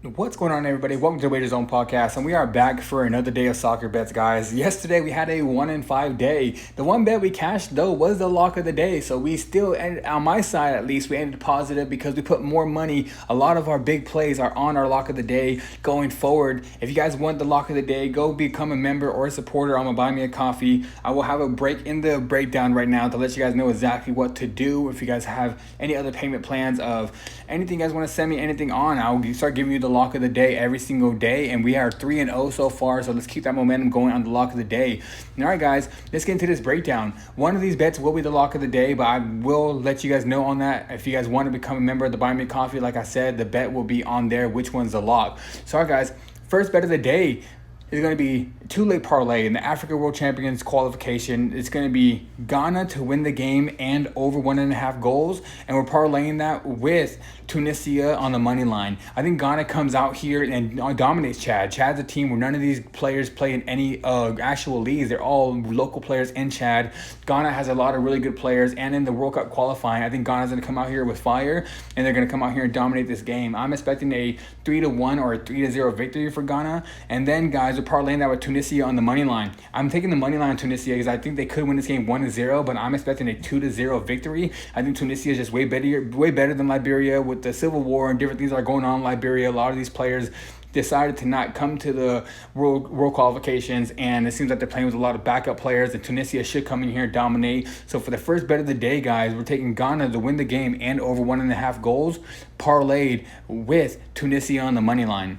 What's going on, everybody? Welcome to the Wager Zone podcast, and we are back for another day of soccer bets, guys. Yesterday we had a 1 in 5 day. The one bet we cashed though was the lock of the day, so we still ended, on my side at least, we ended positive because we put more money. A lot of our big plays are on our lock of the day going forward. If you guys want the lock of the day, go become a member or a supporter. I'm gonna buy me a coffee. I will have a break in the breakdown right now to let you guys know exactly what to do. If you guys have any other payment plans of anything you guys want to send me anything on, I'll start giving you the lock of the day every single day, and we are 3-0 so far, so let's keep that momentum going on the lock of the day. All right, guys, let's get into this breakdown. One of these bets will be the lock of the day, but I will let you guys know on that. If you guys want to become a member of the Buy Me Coffee, like I said, the bet will be on there which one's the lock. So, all right, guys, first bet of the day is going to be two-leg parlay in the Africa World Champions qualification. It's going to be Ghana to win the game and over 1.5 goals, and we're parlaying that with Tunisia on the money line. I think Ghana comes out here and dominates Chad. Chad's a team where none of these players play in any actual leagues. They're all local players in Chad. Ghana has a lot of really good players, and in the World Cup qualifying, I think Ghana's going to come out here with fire, and they're going to come out here and dominate this game. I'm expecting a 3-1 or a 3-0 victory for Ghana, and then, guys, we're parlaying that with Tunisia on the money line. I'm taking the money line on Tunisia because I think they could win this game 1-0, but I'm expecting a 2-0 victory. I think Tunisia is just way better than Liberia with the civil war and different things that are going on in Liberia. A lot of these players decided to not come to the world qualifications, and it seems like they're playing with a lot of backup players, and Tunisia should come in here and dominate. So for the first bet of the day, guys, we're taking Ghana to win the game and over 1.5 goals, parlayed with Tunisia on the money line.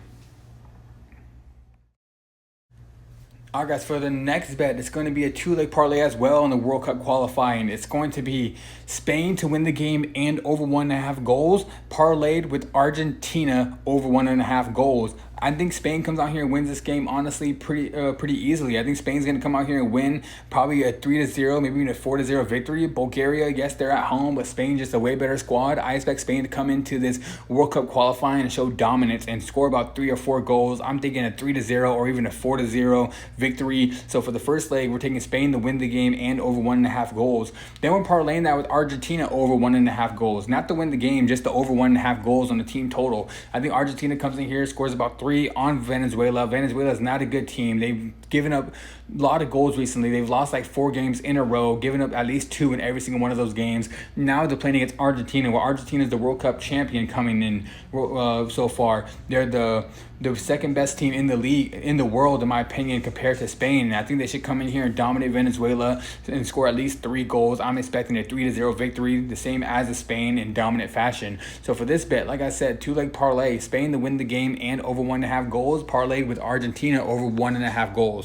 All right, guys, for the next bet, it's going to be a two-leg parlay as well in the World Cup qualifying. It's going to be Spain to win the game and over 1.5 goals, parlayed with Argentina over 1.5 goals. I think Spain comes out here and wins this game, honestly, pretty easily. I think Spain's going to come out here and win probably a 3-0, maybe even a 4-0 victory. Bulgaria, yes, they're at home, but Spain's just a way better squad. I expect Spain to come into this World Cup qualifying and show dominance and score about 3 or 4 goals. I'm thinking a 3-0 or even a 4-0 victory. So for the first leg, we're taking Spain to win the game and over 1.5 goals. Then we're parlaying that with Argentina over 1.5 goals. Not to win the game, just the over 1.5 goals on the team total. I think Argentina comes in here, scores about 3 on Venezuela. Venezuela is not a good team. They've given up a lot of goals recently. They've lost like 4 games in a row, given up at least 2 in every single one of those games. Now they're playing against Argentina, where Argentina is the World Cup champion coming in so far. They're the second best team in the league, in the world, in my opinion, compared to Spain. And I think they should come in here and dominate Venezuela and score at least 3 goals. I'm expecting a 3-0 victory, the same as the Spain, in dominant fashion. So for this bet, like I said, two-leg parlay, Spain to win the game and over 1.5 goals, parlayed with Argentina over 1.5 goals.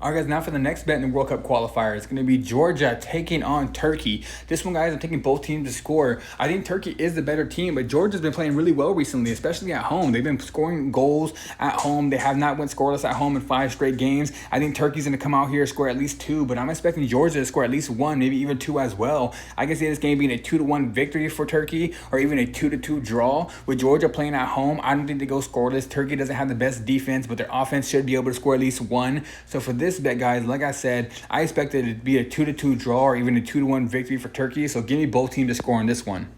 All right, guys, now for the next bet in the World Cup qualifier. It's going to be Georgia taking on Turkey. This one, guys, I'm taking both teams to score. I think Turkey is the better team, but Georgia's been playing really well recently, especially at home. They've been scoring goals at home. They have not went scoreless at home in 5 straight games. I think Turkey's going to come out here and score at least 2, but I'm expecting Georgia to score at least 1, maybe even 2 as well. I can see this game being a 2-1 victory for Turkey or even a 2-2 draw. With Georgia playing at home, I don't think they go scoreless. Turkey doesn't have the best defense, but their offense should be able to score at least 1. So for this bet, guys, like I said, I expect it to be a 2-2 draw or even a 2-1 victory for Turkey. So give me both teams to score on this one.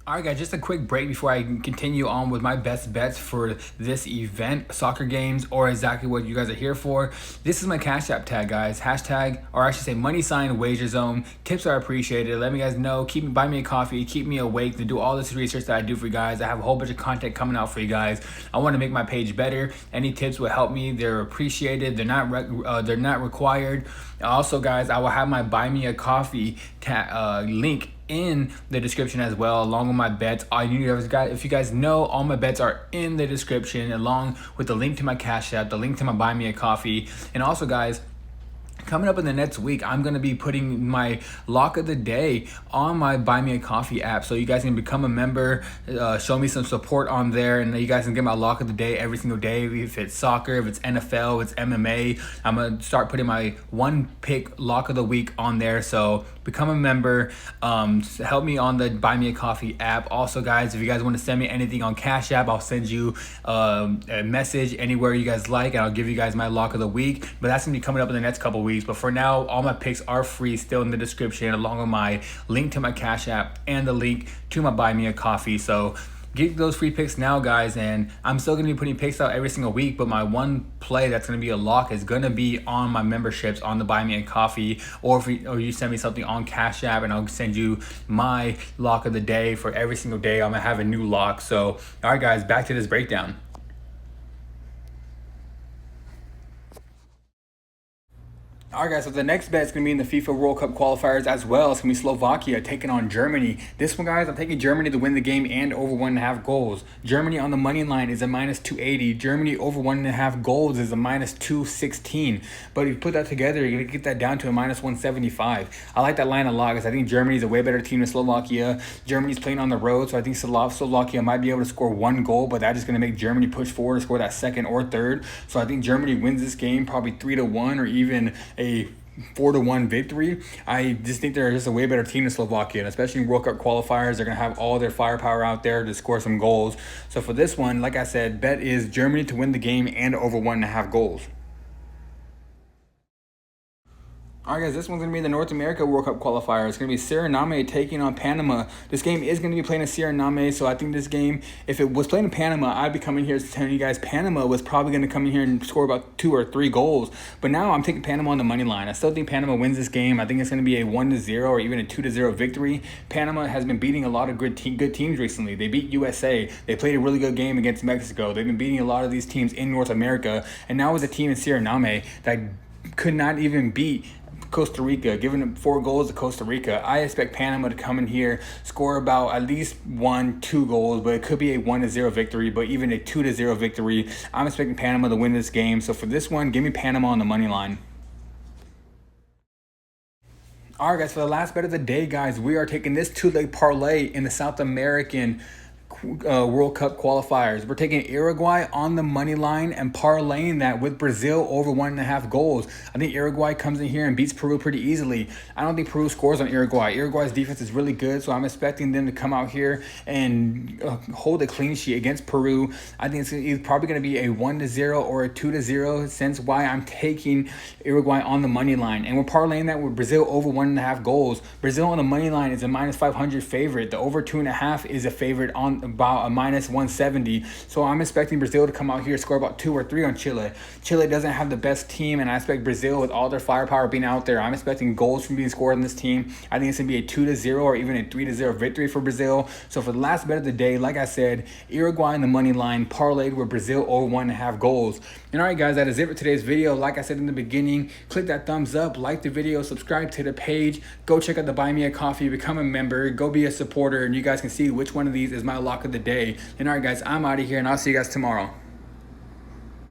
All right, guys, just a quick break before I continue on with my best bets for this event, soccer games, or exactly what you guys are here for. This is my Cash App tag, guys. Hashtag, or I should say money sign Wager Zone. Tips are appreciated. Let me guys know. Buy me a coffee. Keep me awake to do all this research that I do for you guys. I have a whole bunch of content coming out for you guys. I want to make my page better. Any tips will help me. They're appreciated. They're not required. Also, guys, I will have my Buy Me a Coffee link in the description as well, along with my bets. If you guys know, all my bets are in the description, along with the link to my Cash App, the link to my Buy Me a Coffee. And also, guys, coming up in the next week, I'm going to be putting my lock of the day on my Buy Me a Coffee app. So you guys can become a member, show me some support on there, and you guys can get my lock of the day every single day. If it's soccer, if it's NFL, if it's MMA, I'm going to start putting my one pick lock of the week on there. So become a member. Help me on the Buy Me a Coffee app. Also, guys, if you guys want to send me anything on Cash App, I'll send you a message anywhere you guys like, and I'll give you guys my lock of the week. But that's gonna be coming up in the next couple weeks. But for now, all my picks are free, still in the description, along with my link to my Cash App and the link to my Buy Me a Coffee. So get those free picks now, guys, and I'm still gonna be putting picks out every single week, but my one play that's gonna be a lock is gonna be on my memberships on the Buy Me a Coffee, or you send me something on Cash App, and I'll send you my lock of the day. For every single day, I'm gonna have a new lock. So all right, guys, back to this breakdown. Alright, guys, so the next bet is going to be in the FIFA World Cup qualifiers as well. It's going to be Slovakia taking on Germany. This one, guys, I'm taking Germany to win the game and over 1.5 goals. Germany on the money line is a minus 280. Germany over 1.5 goals is a minus 216. But if you put that together, you're going to get that down to a minus 175. I like that line a lot because I think Germany is a way better team than Slovakia. Germany's playing on the road, so I think Slovakia might be able to score 1 goal, but that is going to make Germany push forward to score that second or third. So I think Germany wins this game probably 3-1 or even a 4-1 victory. I just think they're just a way better team than Slovakia, and especially in World Cup qualifiers, they're going to have all their firepower out there to score some goals. So for this one, like I said, bet is Germany to win the game and over 1.5 goals. Alright, guys, this one's going to be the North America World Cup qualifier. It's going to be Suriname taking on Panama. This game is going to be playing in Suriname, so I think this game, if it was playing in Panama, I'd be coming here telling you guys Panama was probably going to come in here and score about 2 or 3 goals. But now I'm taking Panama on the money line. I still think Panama wins this game. I think it's going to be a 1-0 or even a 2-0 victory. Panama has been beating a lot of good teams recently. They beat USA. They played a really good game against Mexico. They've been beating a lot of these teams in North America. And now with a team in Suriname that could not even beat Costa Rica, giving them 4 goals to Costa Rica. I expect Panama to come in here, score about at least 1-2 goals, but it could be a 1-0 victory, but even a 2-0 victory. I'm expecting Panama to win this game. So for this one, give me Panama on the money line. Alright, guys, for the last bet of the day, guys, we are taking this 2-leg parlay in the South American World Cup qualifiers. We're taking Uruguay on the money line and parlaying that with Brazil over 1.5 goals. I think Uruguay comes in here and beats Peru pretty easily. I don't think Peru scores on Uruguay. Uruguay's defense is really good, so I'm expecting them to come out here and hold a clean sheet against Peru. I think it's probably going to be a 1-0 or a 2-0, since why I'm taking Uruguay on the money line. And we're parlaying that with Brazil over 1.5 goals. Brazil on the money line is a minus 500 favorite. The over 2.5 is a favorite on about a minus 170. So I'm expecting Brazil to come out here, score about 2 or 3 on Chile. Chile doesn't have the best team, and I expect Brazil, with all their firepower being out there, I'm expecting goals from being scored on this team. I think it's going to be a 2-0 or even a 3-0 victory for Brazil. So for the last bet of the day, like I said, Uruguay in the money line, parlayed with Brazil over 1.5 goals. And all right, guys, that is it for today's video. Like I said in the beginning, click that thumbs up, like the video, subscribe to the page, go check out the Buy Me a Coffee, become a member, go be a supporter, and you guys can see which one of these is my lock of the day. And all right, guys, I'm out of here, and I'll see you guys tomorrow.